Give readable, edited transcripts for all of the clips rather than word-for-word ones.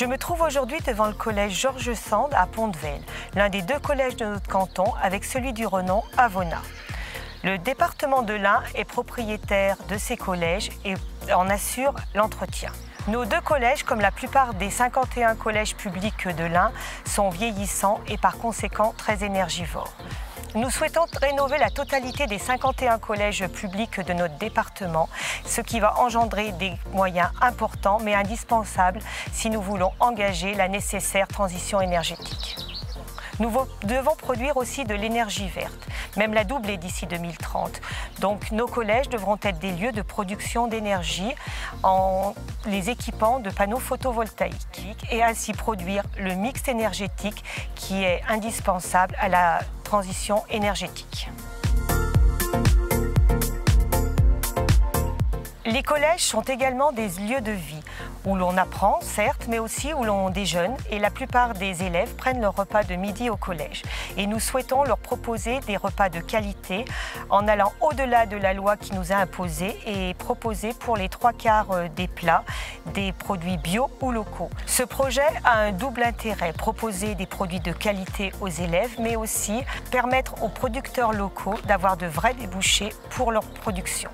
Je me trouve aujourd'hui devant le collège Georges Sand à Pont-de-Vel, l'un des deux collèges de notre canton avec celui du Renon à Vona. Le département de l'Ain est propriétaire de ces collèges et en assure l'entretien. Nos deux collèges, comme la plupart des 51 collèges publics de l'Ain, sont vieillissants et par conséquent très énergivores. Nous souhaitons rénover la totalité des 51 collèges publics de notre département, ce qui va engendrer des moyens importants mais indispensables si nous voulons engager la nécessaire transition énergétique. Nous devons produire aussi de l'énergie verte, même la doubler d'ici 2030. Donc nos collèges devront être des lieux de production d'énergie en les équipant de panneaux photovoltaïques et ainsi produire le mix énergétique qui est indispensable à la transition énergétique. Les collèges sont également des lieux de vie où l'on apprend, certes, mais aussi où l'on déjeune et la plupart des élèves prennent leur repas de midi au collège. Et nous souhaitons leur proposer des repas de qualité en allant au-delà de la loi qui nous a imposé et proposer pour les 3/4 des plats des produits bio ou locaux. Ce projet a un double intérêt, proposer des produits de qualité aux élèves, mais aussi permettre aux producteurs locaux d'avoir de vrais débouchés pour leur production.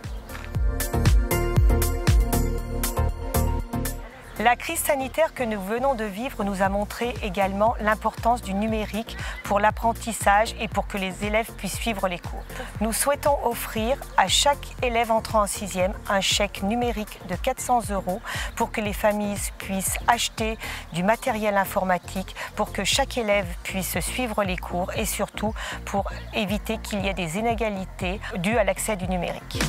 La crise sanitaire que nous venons de vivre nous a montré également l'importance du numérique pour l'apprentissage et pour que les élèves puissent suivre les cours. Nous souhaitons offrir à chaque élève entrant en 6e un chèque numérique de 400 € pour que les familles puissent acheter du matériel informatique, pour que chaque élève puisse suivre les cours et surtout pour éviter qu'il y ait des inégalités dues à l'accès du numérique.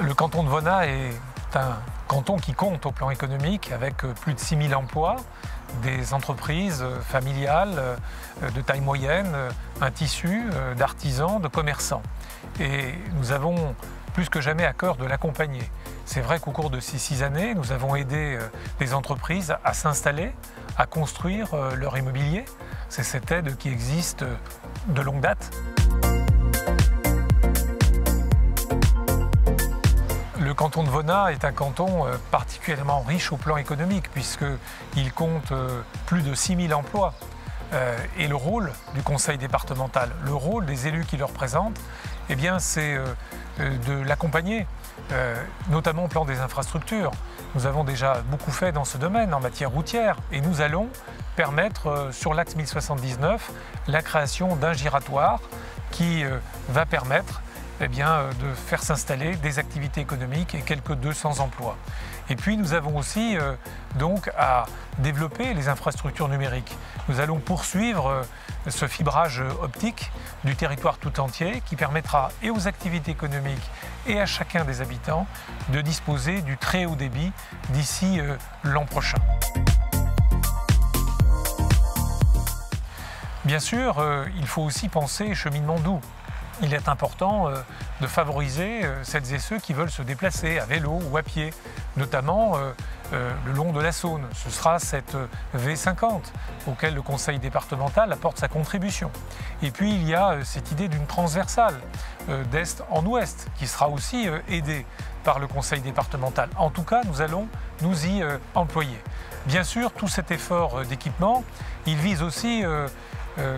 Le canton de Vona est un canton qui compte au plan économique avec plus de 6 000 emplois, des entreprises familiales de taille moyenne, un tissu d'artisans, de commerçants. Et nous avons plus que jamais à cœur de l'accompagner. C'est vrai qu'au cours de ces 6 années, nous avons aidé les entreprises à s'installer, à construire leur immobilier. C'est cette aide qui existe de longue date. Le canton de Vona est un canton particulièrement riche au plan économique puisqu'il compte plus de 6 000 emplois. Et le rôle du conseil départemental, le rôle des élus qui le représentent, eh bien, c'est de l'accompagner, notamment au plan des infrastructures. Nous avons déjà beaucoup fait dans ce domaine en matière routière et nous allons permettre sur l'axe 1079 la création d'un giratoire qui va permettre de faire s'installer des activités économiques et quelques 200 emplois. Et puis nous avons aussi donc à développer les infrastructures numériques. Nous allons poursuivre ce fibrage optique du territoire tout entier qui permettra et aux activités économiques et à chacun des habitants de disposer du très haut débit d'ici l'an prochain. Bien sûr, il faut aussi penser cheminement doux. Il est important de favoriser celles et ceux qui veulent se déplacer à vélo ou à pied, notamment le long de la Saône. Ce sera cette V50 auquel le conseil départemental apporte sa contribution. Et puis il y a cette idée d'une transversale d'est en ouest qui sera aussi aidée par le conseil départemental. En tout cas, nous allons nous y employer. Bien sûr, tout cet effort d'équipement, il vise aussi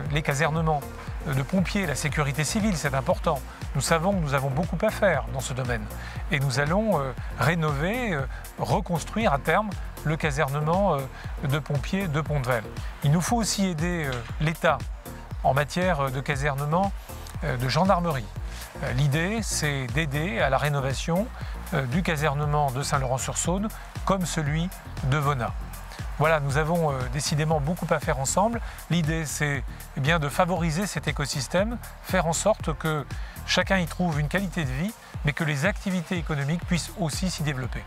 les casernements de pompiers, la sécurité civile, c'est important. Nous savons que nous avons beaucoup à faire dans ce domaine et nous allons rénover, reconstruire à terme le casernement de pompiers de Pont-de-Vel. Il nous faut aussi aider l'État en matière de casernement de gendarmerie. L'idée, c'est d'aider à la rénovation du casernement de Saint-Laurent-sur-Saône comme celui de Vona. Voilà, nous avons décidément beaucoup à faire ensemble. L'idée, c'est de favoriser cet écosystème, faire en sorte que chacun y trouve une qualité de vie, mais que les activités économiques puissent aussi s'y développer.